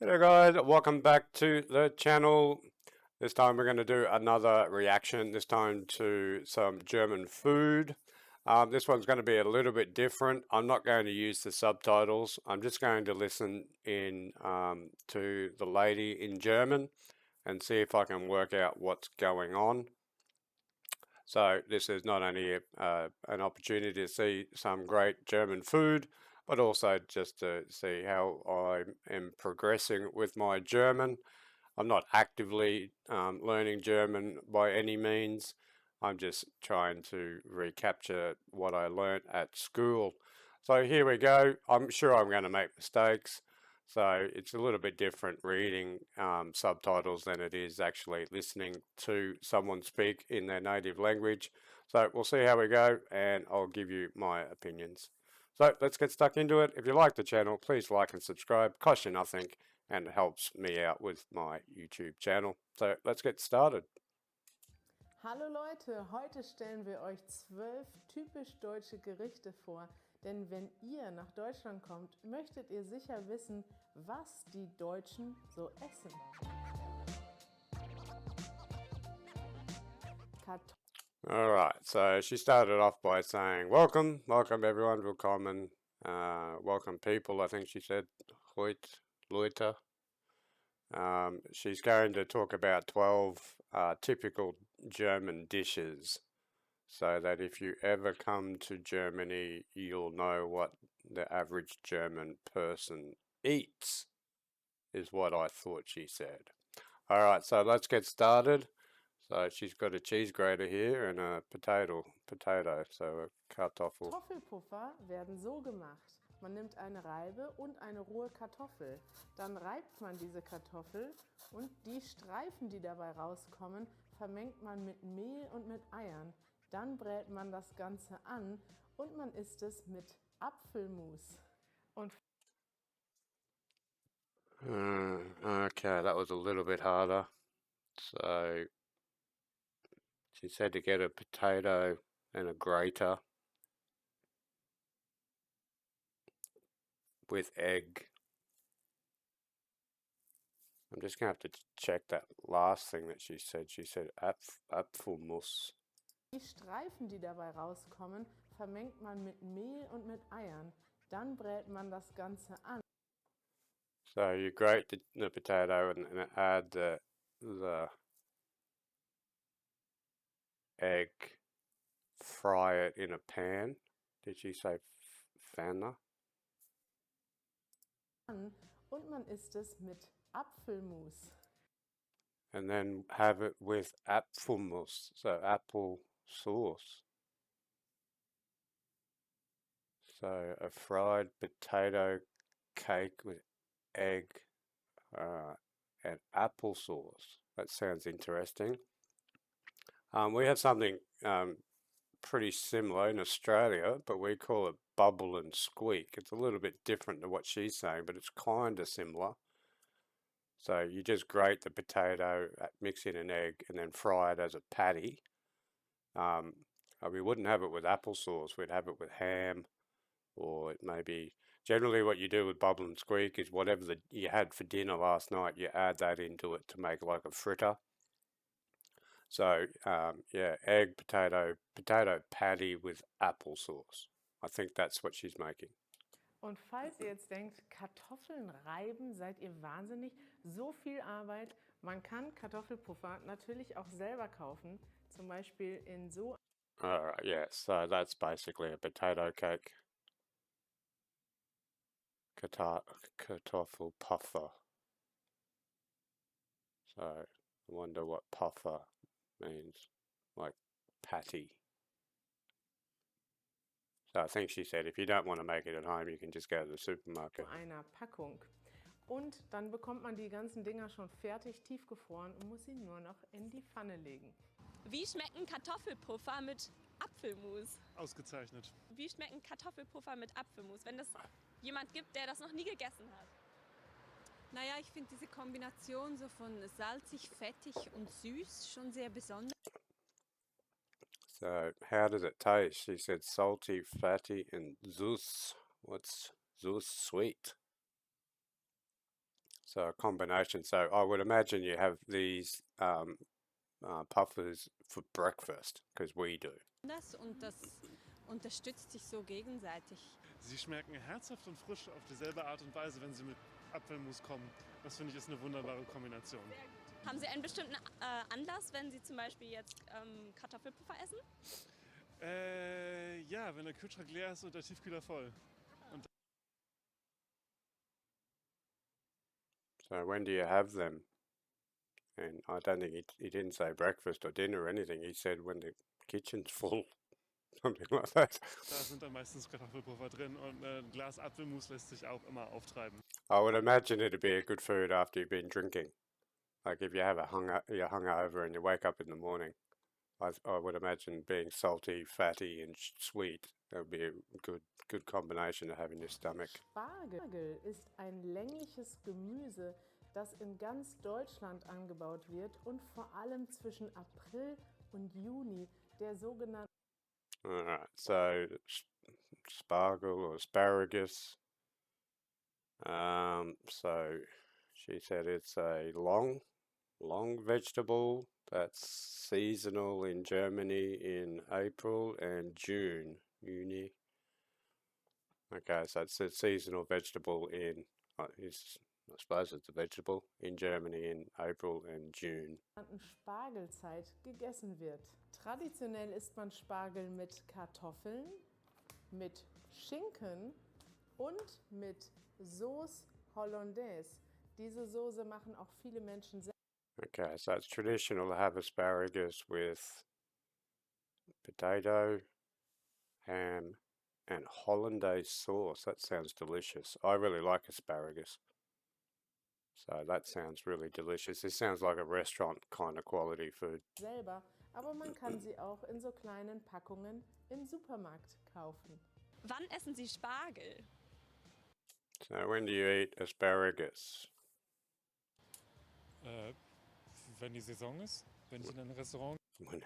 Hello guys, welcome back to the channel. This time we're going to do another reaction, this time to some German food. This one's going to be a little bit different. I'm not going to use the subtitles. I'm just going to listen in to the lady in German and see if I can work out what's going on. So this is not only an opportunity to see some great German food, but also just to see how I am progressing with my German. I'm not actively learning German by any means. I'm just trying to recapture what I learnt at school. So here we go. I'm sure I'm going to make mistakes. So it's a little bit different reading subtitles than it is actually listening to someone speak in their native language. So we'll see how we go and I'll give you my opinions. So let's get stuck into it. If you like the channel, please like and subscribe. Costs you nothing and helps me out with my YouTube channel. So let's get started. Hallo Leute, heute stellen wir euch 12 typisch deutsche Gerichte vor. Denn wenn ihr nach Deutschland kommt, möchtet ihr sicher wissen, was die Deutschen so essen. Alright, so she started off by saying, welcome everyone, willkommen, welcome people, I think she said, Leute. She's going to talk about 12 typical German dishes, so that if you ever come to Germany, you'll know what the average German person eats, is what I thought she said. Alright, so let's get started. So she's got a cheese grater here and a potato, so a Kartoffel. Kartoffelpuffer werden so gemacht. Man nimmt eine Reibe und eine rohe Kartoffel. Dann reibt man diese Kartoffel und die Streifen, die dabei rauskommen, vermengt man mit Mehl und mit Eiern. Dann brät man das Ganze an und man isst es mit Apfelmus. Und okay, that was a little bit harder. So she said to get a potato and a grater with egg. I'm just going to have to check that last thing that she said. She said Apfelmus. die Streifen, die dabei rauskommen, vermengt man mit Mehl und mit Eiern. Dann brät man das Ganze an. So you grate the potato and add the egg, fry it in a pan. Did she say Pfanne? Und man isst es mit Apfelmus. And then have it with Apfelmus, so apple sauce. So a fried potato cake with egg and applesauce. That sounds interesting. We have something pretty similar in Australia, but we call it bubble and squeak. It's a little bit different to what she's saying, but it's kind of similar. So you just grate the potato, mix in an egg, and then fry it as a patty. We wouldn't have it with applesauce. We'd have it with ham, or it may be generally what you do with bubble and squeak is whatever you had for dinner last night, you add that into it to make like a fritter. So yeah, egg, potato patty with applesauce. I think that's what she's making. Und falls ihr jetzt denkt, Kartoffeln reiben, seid ihr wahnsinnig? So viel Arbeit. Man kann Kartoffelpuffer natürlich auch selber kaufen. Zum Beispiel in so Alright, yeah, so that's basically a potato cake. Kartoffelpuffer. So I wonder what puffer means, like patty. So I think she said if you don't want to make it at home, you can just go to the supermarket. einer Packung. Und dann bekommt man die ganzen Dinger schon fertig tiefgefroren und muss sie nur noch in die Pfanne legen. Wie schmecken Kartoffelpuffer mit Apfelmus? Ausgezeichnet. Wie schmecken Kartoffelpuffer mit Apfelmus, wenn das jemand gibt, der das noch nie gegessen hat? Naja, ich finde diese Kombination so von salzig, fettig und süß schon sehr besonders. So how does it taste? She said salty, fatty, and süß. What's süß? Sweet. So a combination. So I would imagine you have these puffers for breakfast, because we do. Und das unterstützt sich so gegenseitig. Sie schmecken herzhaft und frisch auf dieselbe Art und Weise, wenn sie mit Apfelmus kommen. Das finde ich ist eine wunderbare Kombination. Haben Sie einen bestimmten Anlass, wenn Sie zum Beispiel jetzt Kartoffelpuffer essen? Ja, wenn der Kühlschrank leer ist und der Tiefkühler voll. So when do you have them? And I don't think he didn't say breakfast or dinner or anything. He said when the kitchen's full, something like that. Da sind dann meistens Kartoffelpuffer drin und ein Glas Apfelmus lässt sich auch immer auftreiben. I would imagine it'd be a good food after you've been drinking. Like if you have you're hungover and you wake up in the morning, I would imagine being salty, fatty, and sweet. That would be a good combination to have in your stomach. Spargel ist ein längliches Gemüse, das in ganz Deutschland angebaut wird und vor allem zwischen April und Juni, der sogenannte Alright, so spargel or asparagus. So she said it's a long vegetable that's seasonal in Germany in April and June. Juni. Okay, so it's a seasonal vegetable in, I suppose it's a vegetable in Germany in April and June. Spargelzeit gegessen wird. Traditionell isst man Spargel mit Kartoffeln, mit Schinken und mit Sauce Hollandaise. Diese Soße machen auch viele Menschen selbst. Okay, so it's traditional to have asparagus with potato, ham, and hollandaise sauce. That sounds delicious. I really like asparagus. So that sounds really delicious. This sounds like a restaurant kind of quality food. Selber, aber man kann sie auch in so kleinen Packungen im Supermarkt kaufen. Wann essen Sie Spargel? So when do you eat asparagus? Wenn die Saison ist, wenn ich in ein Restaurant When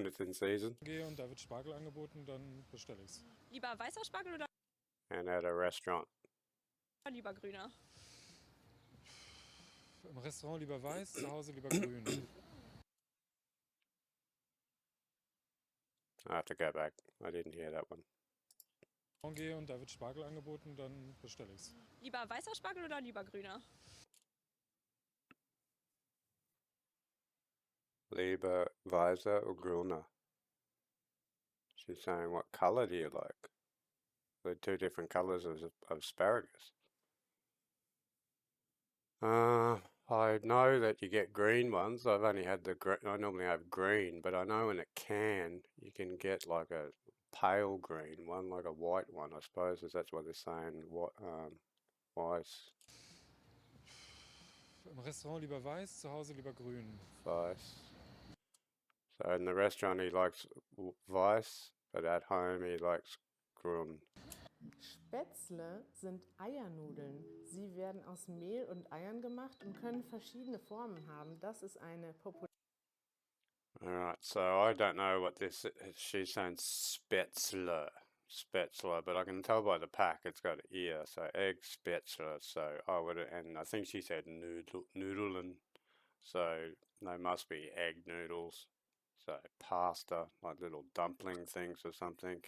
it's in season. gehe und da wird Spargel angeboten, dann bestelle ich's. Lieber weißer Spargel oder And at a restaurant. lieber grüner? Im Restaurant lieber weiß, zu Hause lieber grün. I have to go back. I didn't hear that one. Gehe und da wird Spargel angeboten, dann bestelle ich's. Lieber weißer Spargel oder lieber grüner? Lieber weißer or grüner? She's saying, what color do you like? The two different colors of asparagus. I know that you get green ones. I've only had I normally have green, but I know in a can you can get like a pale green one, like a white one, I suppose, if that's what they're saying. What, weiß. Im Restaurant lieber weiß, zu Hause lieber grün. Weiß. So in the restaurant he likes weiß, but at home he likes grün. Spätzle sind Eiernudeln. Sie werden aus Mehl und Eiern gemacht und können verschiedene Formen haben. Das ist eine populäre. Alright, so I don't know what this is. She's saying Spätzle, but I can tell by the pack it's got an ear, so egg Spätzle. So and I think she said Nudeln, so they must be egg noodles. So pasta, like little dumpling things or something.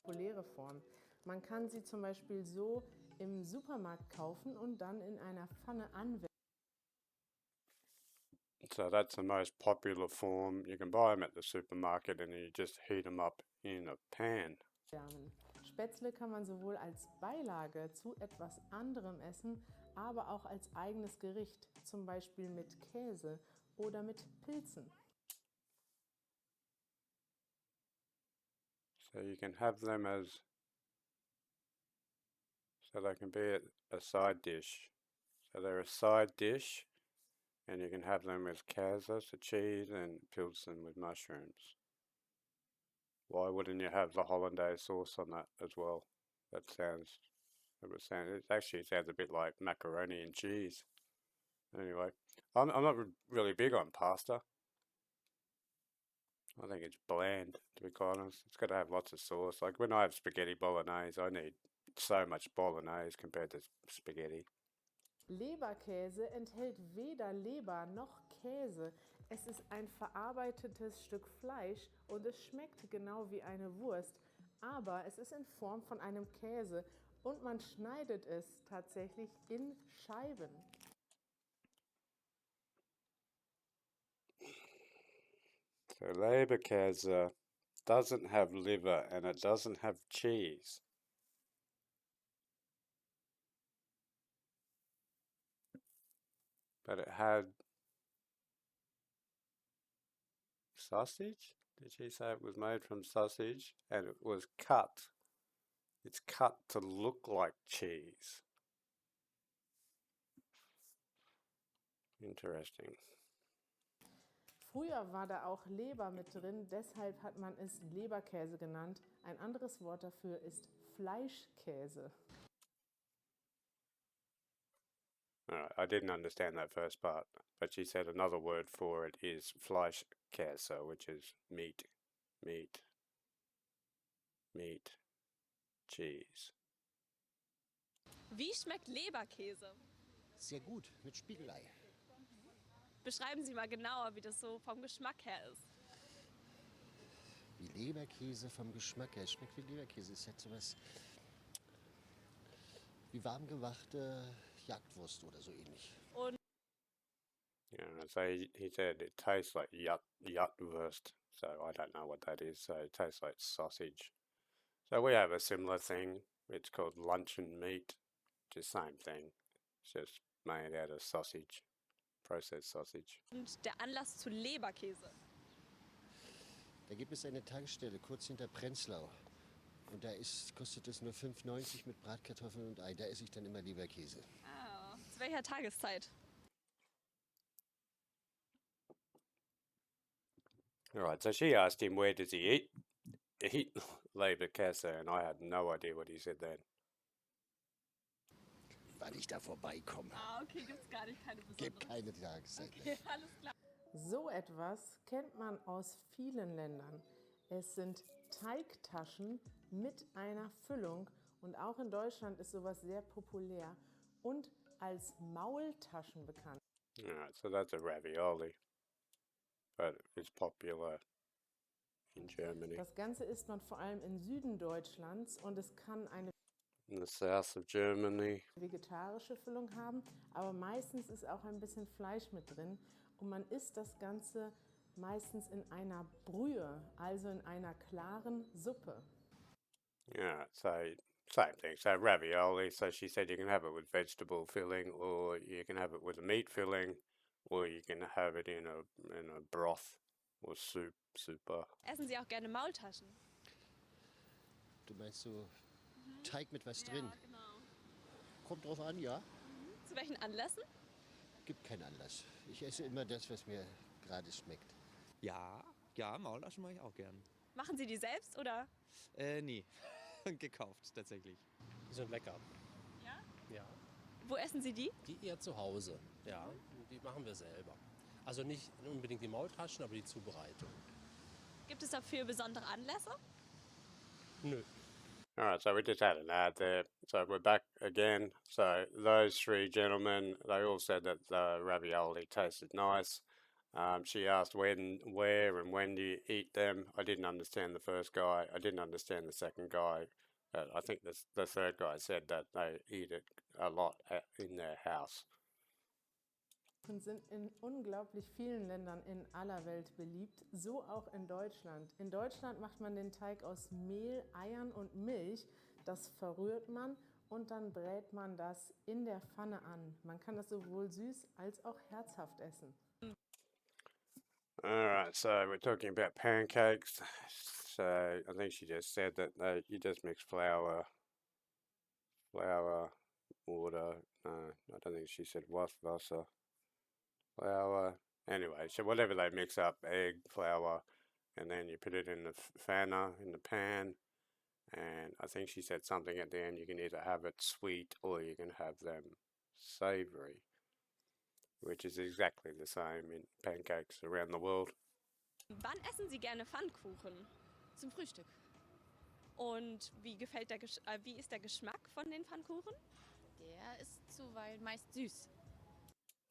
Populäre Form. Man kann sie zum Beispiel so im Supermarkt kaufen und dann in einer Pfanne anwenden. So that's the most popular form. You can buy them at the supermarket and you just heat them up in a pan. Spätzle kann man sowohl als Beilage zu etwas anderem essen, aber auch als eigenes Gericht, zum Beispiel mit Käse oder mit Pilzen. So you can have them so they can be a side dish. So they're a side dish, and you can have them with käse, so cheese, and pilsen with mushrooms. Why wouldn't you have the hollandaise sauce on that as well? It actually sounds a bit like macaroni and cheese. Anyway, I'm not really big on pasta. I think it's bland, to be quite honest. It's got to have lots of sauce. Like when I have spaghetti bolognese, I need so much bolognese compared to spaghetti. Leberkäse enthält weder Leber noch Käse. Es ist ein verarbeitetes Stück Fleisch und es schmeckt genau wie eine Wurst, aber es ist in Form von einem Käse und man schneidet es tatsächlich in Scheiben. So Leberkäse doesn't have liver and it doesn't have cheese. But it had sausage? Did she say it was made from sausage? And it was cut. It's cut to look like cheese. Interesting. Früher war da auch Leber mit drin, deshalb hat man es Leberkäse genannt. Ein anderes Wort dafür ist Fleischkäse. I didn't understand that first part, but she said another word for it is Fleischkäse, which is meat, cheese. Wie schmeckt Leberkäse? Sehr gut, mit Spiegelei. Beschreiben Sie mal genauer, wie das so vom Geschmack her ist. Wie Leberkäse vom Geschmack her. Es schmeckt wie Leberkäse. Es hat sowas wie warm gemachte Jagdwurst oder so ähnlich. Und Yeah, so he said it tastes like Jagdwurst, so I don't know what that is, so it tastes like sausage. So we have a similar thing, it's called luncheon meat, just same thing, it's just made out of sausage, processed sausage. der Anlass zu Leberkäse. Da gibt es eine Tankstelle kurz hinter Prenzlau. Und da kostet es nur 5,90 mit Bratkartoffeln und Ei. Da esse ich dann immer Leberkäse. Ah, zu welcher Tageszeit? Alright, so she asked him where does he eat Leberkäse, and I had no idea what he said then. Wann ich da vorbeikomme. Ah, okay, gibt's gar nicht, keine besondere. Gibt keine Tageszeit. Okay, alles klar. So etwas kennt man aus vielen Ländern. Es sind Teigtaschen mit einer Füllung und auch in Deutschland ist sowas sehr populär und als Maultaschen bekannt. Alright, so that's a ravioli, but it's popular in Germany. Das Ganze isst man vor allem im Süden Deutschlands und es kann eine In the south of Germany. vegetarische Füllung haben, aber meistens ist auch ein bisschen Fleisch mit drin und man isst das Ganze meistens in einer Brühe, also in einer klaren Suppe. Yeah, so same thing. So ravioli, so she said you can have it with vegetable filling, or you can have it with a meat filling, or you can have it in a broth or super. Essen Sie auch gerne Maultaschen? Du meinst so Teig mit was drin? Ja, genau. Kommt drauf an, ja. Zu welchen Anlässen? Gibt keinen Anlass. Ich esse immer das, was mir gerade schmeckt. Ja, Maultaschen mache ich auch gern. Machen Sie die selbst oder? Nee, gekauft tatsächlich. Die sind lecker. Ja? Ja. Wo essen Sie die? Die eher zu Hause. Ja. Die machen wir selber. Also nicht unbedingt die Maultaschen, aber die Zubereitung. Gibt es dafür besondere Anlässe? Nö. Alright, so we just had an ad there. So we're back again. So those three gentlemen, they all said that the ravioli tasted nice. She asked where, and when do you eat them? I didn't understand the first guy. I didn't understand the second guy. I think the third guy said that they eat it a lot in their house. Und sind in unglaublich vielen Ländern in aller Welt beliebt, so auch in Deutschland. In Deutschland macht man den Teig aus Mehl, Eiern und Milch. Das verrührt man und dann brät man das in der Pfanne an. Man kann das sowohl süß als auch herzhaft essen. Alright, so we're talking about pancakes. So I think she just said that you just mix flour, water. No, I don't think she said Wasser. Flour. Anyway, so whatever they mix up, egg, flour, and then you put it in the fanner, in the pan. And I think she said something at the end, you can either have it sweet or you can have them savory, which is exactly the same in pancakes around the world. Wann essen Sie gerne Pfannkuchen? Zum Frühstück. Und wie ist der Geschmack von den Pfannkuchen? Der ist zuweilen meist süß.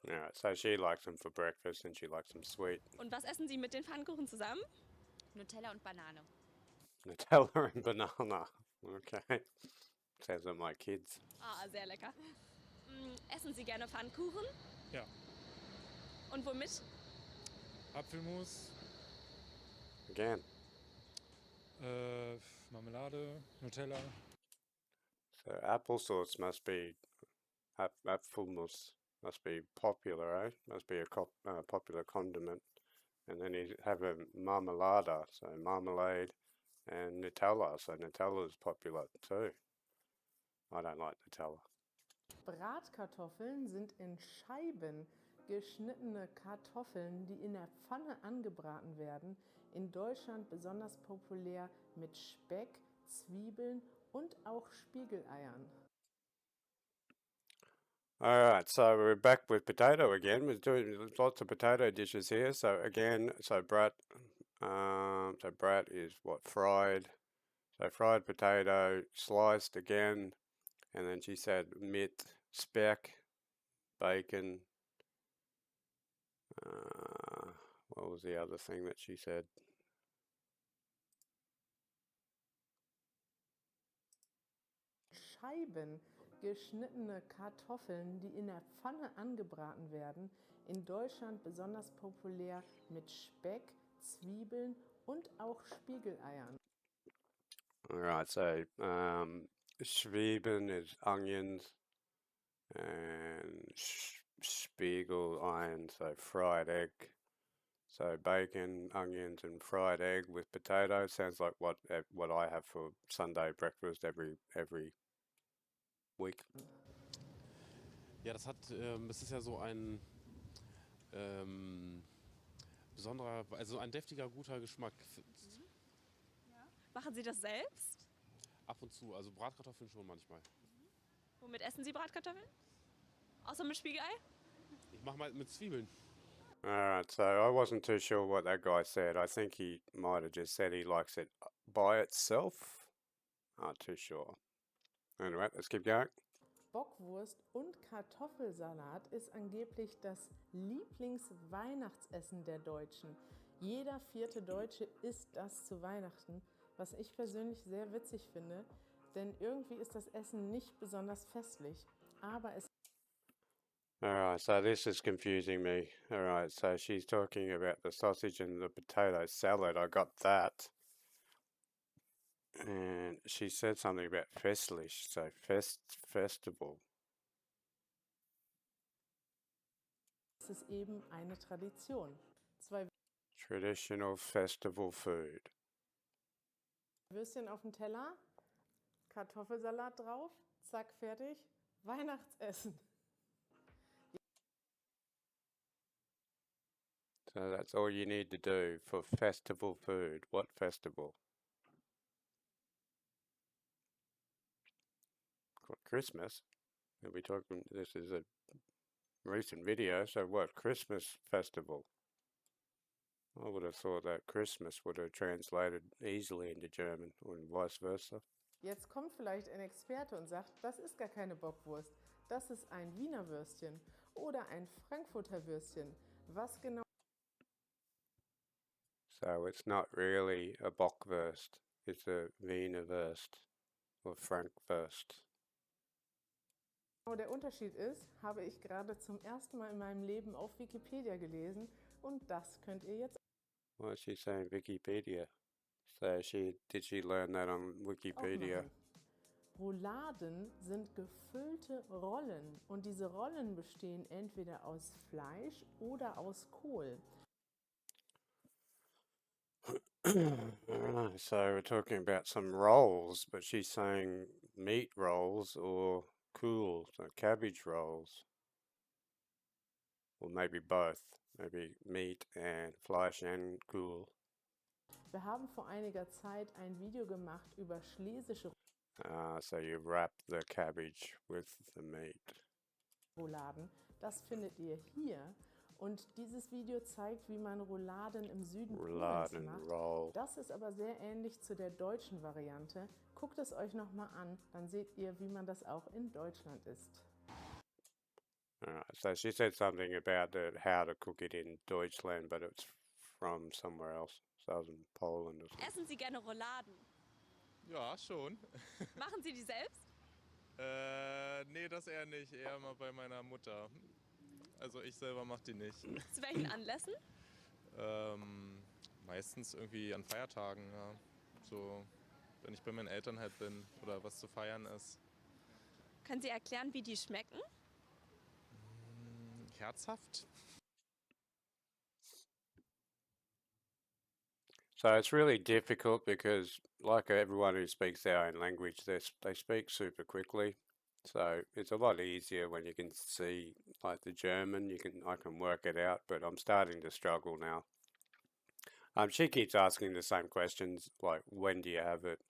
Yeah, so she likes them for breakfast and she likes them sweet. Und was essen Sie mit den Pfannkuchen zusammen? Nutella und Banane. Nutella and banana. Okay. Sounds like my kids. Ah, sehr lecker. Essen Sie gerne Pfannkuchen? Ja. Und womit? Apfelmus, Again. Marmelade, Nutella. So applesauce must be apfelmus must be popular, eh? Must be a popular condiment. And then you have a marmalada, so marmalade, and Nutella. So Nutella is popular too. I don't like Nutella. Bratkartoffeln sind in Scheiben geschnittene Kartoffeln, die in der Pfanne angebraten werden. In Deutschland besonders populär mit Speck, Zwiebeln und auch Spiegeleiern. Alright, so we're back with potato again. We're doing lots of potato dishes here. So again, brat is what, fried. So fried potato, sliced again, and then she said mit, speck, bacon. What was the other thing that she said? Scheiben geschnittene Kartoffeln, die in der Pfanne angebraten werden. In Deutschland besonders populär mit Speck, Zwiebeln und auch Spiegeleiern. Alright, so Zwiebeln is onions, and spiegel iron, so fried egg. So bacon, onions, and fried egg with potato sounds like what I have for Sunday breakfast every week. Ja, es ist ja so ein besonderer, also ein deftiger, guter Geschmack. Machen Sie das selbst? Ab und zu, also Bratkartoffeln schon manchmal. Womit essen Sie Bratkartoffeln? Außer mit Spiegelei? Ich mache mal mit Zwiebeln. Alright, so I wasn't too sure what that guy said. I think he might have just said he likes it by itself. Not too sure. Anyway, let's keep going. Bockwurst und Kartoffelsalat ist angeblich das Lieblingsweihnachtsessen der Deutschen. Jeder 4. Deutsche isst das zu Weihnachten, was ich persönlich sehr witzig finde, denn irgendwie ist das Essen nicht besonders festlich, aber es Alright, so this is confusing me. Alright, so she's talking about the sausage and the potato salad. I got that. And she said something about festlich, so festival. ist eben eine Tradition. 2 Traditional festival food. Würstchen auf dem Teller, Kartoffelsalat drauf, zack, fertig, Weihnachtsessen. So that's all you need to do for festival food. What festival? Christmas. And we talking. This is a recent video. So what? Christmas festival. I would have thought that Christmas would have translated easily into German and vice versa. Jetzt kommt vielleicht ein Experte und sagt, das ist gar keine Bockwurst, das ist ein Wiener Würstchen oder ein Frankfurter Würstchen. Was genau So it's not really a Bockwurst. It's a Wiener Wurst or Frankwurst. der Unterschied ist, habe ich gerade zum ersten Mal in meinem Leben auf Wikipedia gelesen und das könnt ihr jetzt What is she saying? Wikipedia. So did she learn that on auch Wikipedia? machen. Rouladen sind gefüllte Rollen und diese Rollen bestehen entweder aus Fleisch oder aus Kohl. So we're talking about some rolls, but she's saying meat rolls or cool, so cabbage rolls. Or maybe both. Maybe meat and Fleisch and cool. Wir haben vor einiger Zeit ein Video gemacht über schlesische So you wrap the cabbage with the meat. Rouladen. Das findet ihr hier. Und dieses Video zeigt, wie man Rouladen im Süden Polens Rouladen macht. roll. Das ist aber sehr ähnlich zu der deutschen Variante. Guckt es euch nochmal an, dann seht ihr, wie man das auch in Deutschland isst. Alright, so she said something about how to cook it in Deutschland, but it's from somewhere else. Southern Poland or something. Essen Sie gerne Rouladen? Ja, schon. Machen Sie die selbst? Nee, das eher nicht. Eher mal bei meiner Mutter. Also ich selber mach die nicht. Zu welchen Anlässen? Meistens irgendwie an Feiertagen, ja. So, wenn ich bei meinen Eltern halt bin oder was zu feiern ist. Können Sie erklären, wie die schmecken? Herzhaft. So it's really difficult because, like everyone who speaks their own language, they speak super quickly. So it's a lot easier when you can see, like the German, I can work it out, but I'm starting to struggle now. She keeps asking the same questions, like when do you have it,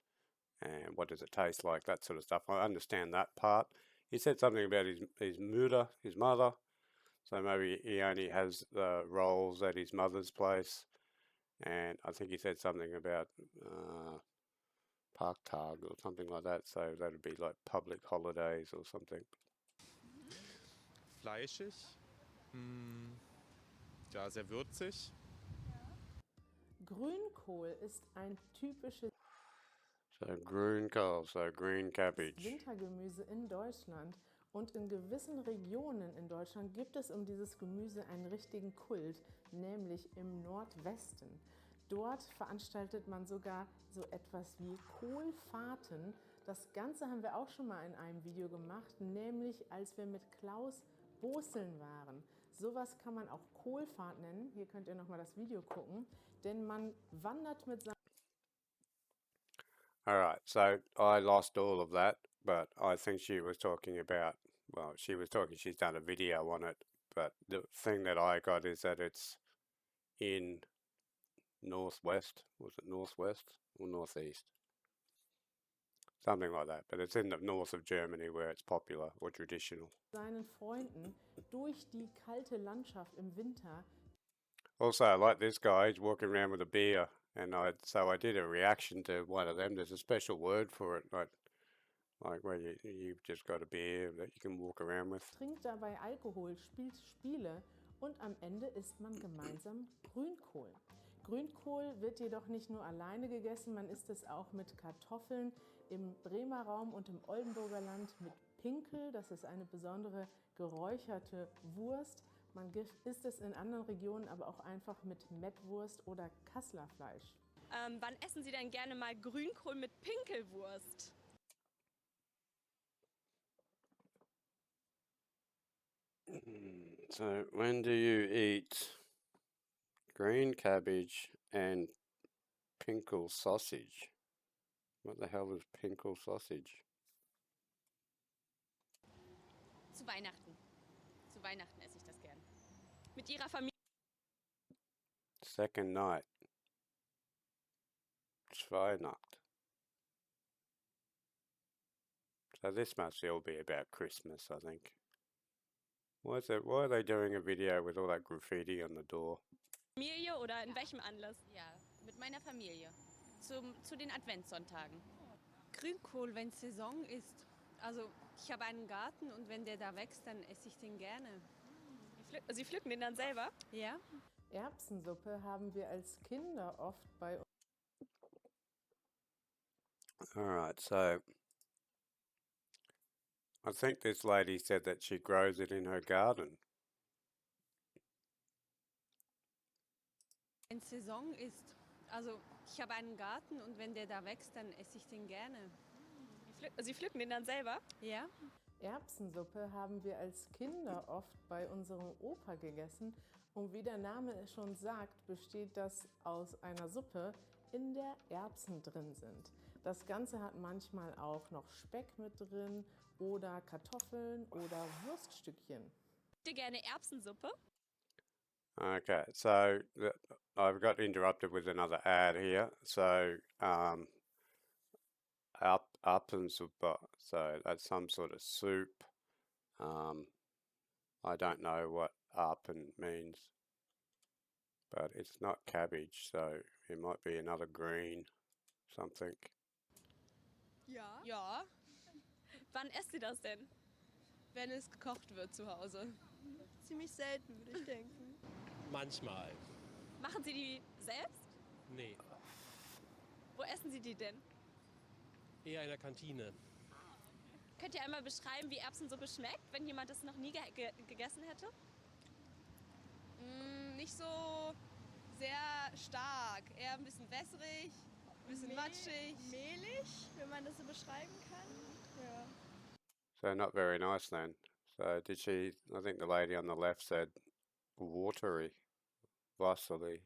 and what does it taste like, that sort of stuff. I understand that part. He said something about his mother. So maybe he only has the rolls at his mother's place. And I think he said something about Parktag or something like that. So that'd be like public holidays or something. Fleischig. Ja, sehr würzig. Grünkohl ist ein typisches So grünkohl, so green cabbage. Wintergemüse in Deutschland. Und in gewissen Regionen in Deutschland gibt es um dieses Gemüse einen richtigen Kult, nämlich im Nordwesten. Dort veranstaltet man sogar so etwas wie Kohlfahrten. Das Ganze haben wir auch schon mal in einem Video gemacht, nämlich als wir mit Klaus Boseln waren. Sowas kann man auch Kohlfahrt nennen. Hier könnt ihr nochmal das Video gucken, denn man wandert mit seinem Alright, so I lost all of that, but I think she was talking about, well, she's done a video on it, but the thing that I got is that it's in northwest, was it northwest or northeast? Something like that, but it's in the north of Germany where it's popular or traditional. seinen Freunden durch die kalte Landschaft im Winter. Also, like this guy, he's walking around with a beer, and so I did a reaction to one of them. There's a special word for it, like where you've just got a beer that you can walk around with. Trinkt dabei Alkohol, spielt Spiele und am Ende isst man gemeinsam Grünkohl. Grünkohl wird jedoch nicht nur alleine gegessen, man isst es auch mit Kartoffeln im Bremer Raum und im Oldenburger Land mit Pinkel, das ist eine besondere geräucherte Wurst. Man isst es in anderen Regionen aber auch einfach mit Mettwurst oder Kasseler Fleisch. Wann essen Sie denn gerne mal Grünkohl mit Pinkelwurst? So, when do you eat green cabbage and Pinkel sausage? What the hell is Pinkel sausage? Zu Weihnachten. Zu Weihnachten esse ich das gern. Mit Ihrer Familie? Second night. Weihnacht. So this must all be about Christmas, I think. Why are they doing a video with all that graffiti on the door? Familie oder in welchem Anlass? Ja, mit meiner Familie. Zu den Adventssonntagen. Grünkohl, wenn Saison ist. Also ich habe einen Garten und wenn der da wächst, dann esse ich den gerne. Sie pflücken den dann selber? Ja. Erbsensuppe haben wir als Kinder oft bei uns. Alright, so I think this lady said that she grows it in her garden. Wenn Saison ist. Also ich habe einen Garten und wenn der da wächst, dann esse ich den gerne. Sie pflücken den dann selber? Ja. Erbsensuppe haben wir als Kinder oft bei unserem Opa gegessen. Und wie der Name es schon sagt, besteht das aus einer Suppe, in der Erbsen drin sind. Das Ganze hat manchmal auch noch Speck mit drin oder Kartoffeln oder Wurststückchen. Habt ihr gerne Erbsensuppe? Okay, so I've got interrupted with another ad here. So, Apfelsuppe, so that's some sort of soup. I don't know what up and means. But it's not cabbage, so it might be another green something. Ja. Ja. Wann esst ihr das denn? Wenn es gekocht wird zu Hause. Ziemlich selten, würde ich denken. Manchmal. Machen Sie die selbst? Nee, Wo essen Sie die denn? eher in der Kantine. Könnt ihr einmal beschreiben, wie Erbsensuppe schmeckt, wenn jemand das noch nie gegessen hätte? Nicht so sehr stark. Eher ein bisschen wässrig, ein bisschen matschig. Mehlig, wenn man das so beschreiben kann. Ja. So not very nice then. So did she, I think the lady on the left said watery, wasserly.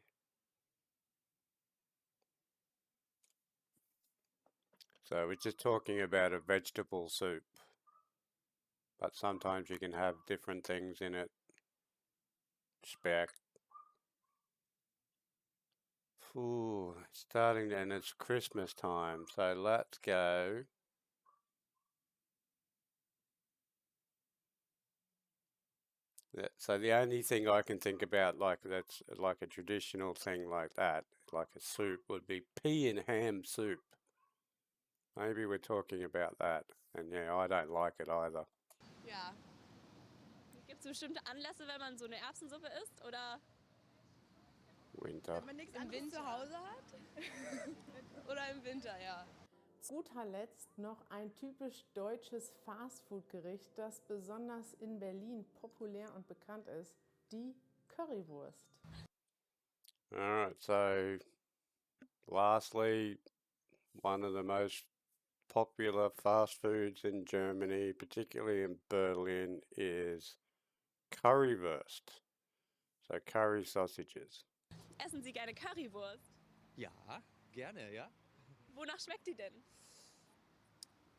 So we're just talking about a vegetable soup. But sometimes you can have different things in it. Speck. Ooh, it's starting and it's Christmas time. So let's go. So the only thing I can think about like that's like a traditional thing like that, like a soup, would be pea and ham soup. Maybe we're talking about that. And yeah, I don't like it either. Ja. Gibt es bestimmte Anlässe, wenn man so eine Erbsensuppe isst? Oder Winter. Wenn man nichts anderes zu Hause hat. Oder im Winter, ja. Zu guter Letzt noch ein typisch deutsches Fastfood-Gericht, das besonders in Berlin populär und bekannt ist, die Currywurst. Alright, so lastly, one of the most popular fast foods in Germany, particularly in Berlin, is currywurst. So curry sausages. essen Sie gerne Currywurst? Ja, gerne, ja. Wonach schmeckt die denn?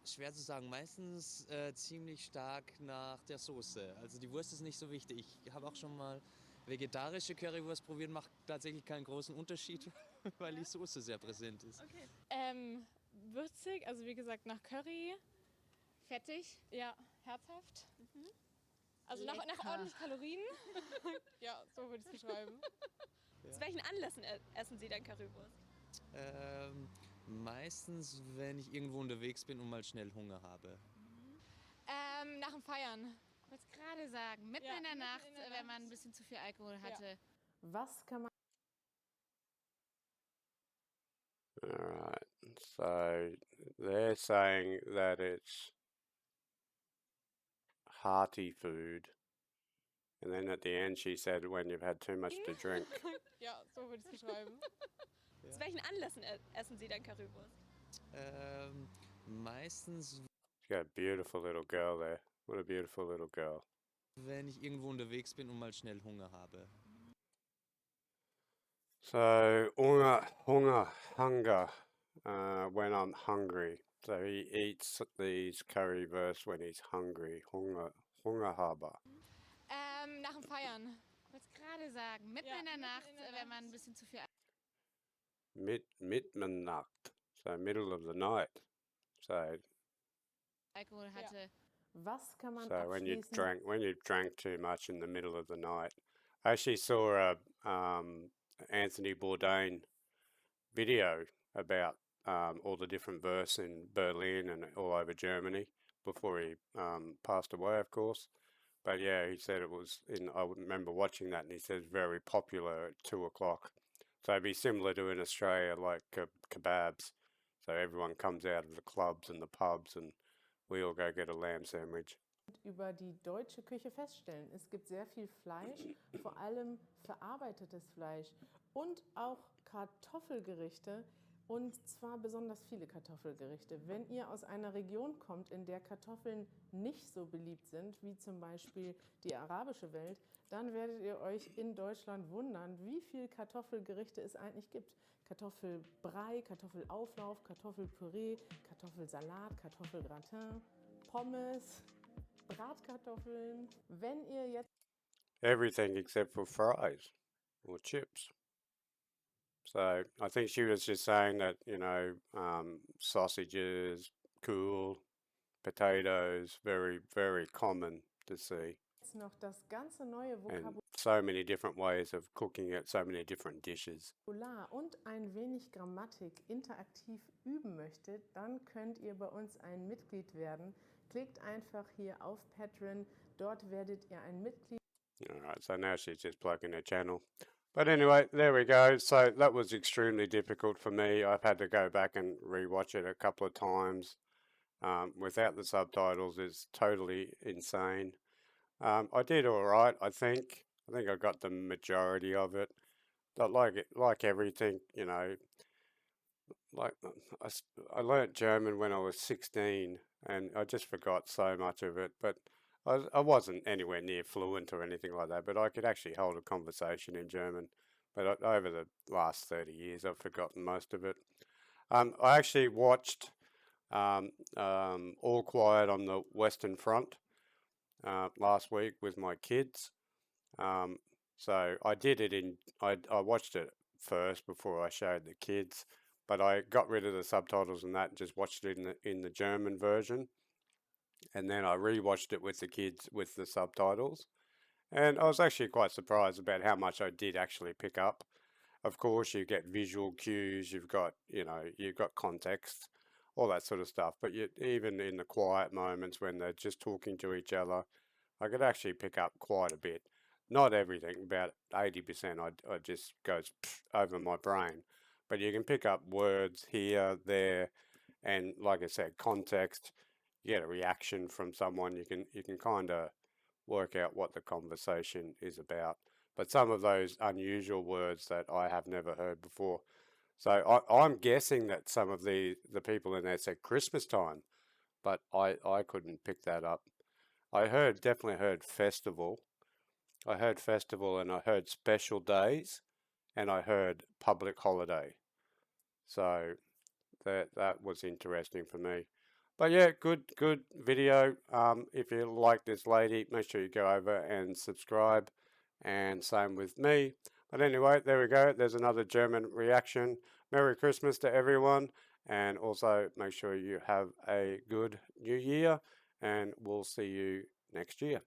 Schwer zu sagen, meistens ziemlich stark nach der Soße. Also die Wurst ist nicht so wichtig. Ich habe auch schon mal vegetarische Currywurst probiert, macht tatsächlich keinen großen Unterschied, weil die Soße sehr präsent ist. Okay. Würzig, also wie gesagt nach Curry. Fettig? Ja, herzhaft. Also nach ordentlich Kalorien. Ja, so würde ich es beschreiben. Zu welchen Anlässen essen Sie denn Currywurst? Meistens, wenn ich irgendwo unterwegs bin und mal schnell Hunger habe. Nach dem Feiern. Ich wollte es gerade sagen, mitten in der Nacht, wenn man ein bisschen zu viel Alkohol hatte. Was kann man Alright, so they're saying that it's hearty food. And then at the end she said when you've had too much to drink. Ja, so würde ich es beschreiben. Zu welchen Anlässen essen Sie denn Currywurst? Meistens, She's got a beautiful little girl there. What a beautiful little girl. wenn ich irgendwo unterwegs bin und mal schnell Hunger habe. So hunger, when I'm hungry. So he eats these currywurst when he's hungry. Hungerhaber. Nach dem Feiern. Ich wollte es gerade sagen, mitten in der Nacht, wenn man ein bisschen zu viel Mitternacht. So middle of the night. So Alkohol hatte. Was kann man so when abschließend you drank too much in the middle of the night. I actually saw a Anthony Bourdain video about all the different verses in Berlin and all over Germany before he passed away, of course. But yeah, he said it was I remember watching that, and he says very popular at 2 o'clock. So it'd be similar to in Australia, like kebabs. So everyone comes out of the clubs and the pubs, and we all go get a lamb sandwich. über die deutsche Küche feststellen? Es gibt sehr viel Fleisch, vor allem verarbeitetes Fleisch und auch Kartoffelgerichte, und zwar besonders viele Kartoffelgerichte. Wenn ihr aus einer Region kommt, in der Kartoffeln nicht so beliebt sind, wie zum Beispiel die arabische Welt, dann werdet ihr euch in Deutschland wundern, wie viele Kartoffelgerichte es eigentlich gibt. Kartoffelbrei, Kartoffelauflauf, Kartoffelpüree, Kartoffelsalat, Kartoffelgratin, Pommes, Bratkartoffeln. Wenn ihr jetzt Everything except for fries or chips. So I think she was just saying that, sausages, cool, potatoes, very, very common to see. noch das ganze neue And Vokabular so many different ways of cooking it, so many different dishes. Und ein wenig Grammatik interaktiv üben möchtet, dann könnt ihr bei uns ein Mitglied werden. Klickt einfach hier auf Patreon, dort werdet ihr ein Mitglied. Alright, so now she's just plugging her channel. But anyway, there we go. So that was extremely difficult for me. I've had to go back and rewatch it a couple of times. Without the subtitles is totally insane. I did all right, I think. I think I got the majority of it. But like everything, you know, like I learnt German when I was 16, and I just forgot so much of it. But I wasn't anywhere near fluent or anything like that. But I could actually hold a conversation in German. But over the last 30 years, I've forgotten most of it. I actually watched All Quiet on the Western Front last week with my kids. So I did it I watched it first before I showed the kids, but I got rid of the subtitles and that and just watched it in the German version. And then I rewatched it with the kids with the subtitles. And I was actually quite surprised about how much I did actually pick up. Of course, you get visual cues, you've got context, all that sort of stuff. But even in the quiet moments when they're just talking to each other, I could actually pick up quite a bit. Not everything, about 80% I just goes over my brain. But you can pick up words here, there, and like I said, context. You get a reaction from someone. You can kind of work out what the conversation is about. But some of those unusual words that I have never heard before. So I'm guessing that some of the people in there said Christmas time, but I couldn't pick that up. I definitely heard festival. I heard festival and I heard special days and I heard public holiday. So that was interesting for me. But yeah, good video. If you like this lady, make sure you go over and subscribe, and same with me. But anyway, there we go. There's another German reaction. Merry Christmas to everyone, and also make sure you have a good new year, and we'll see you next year.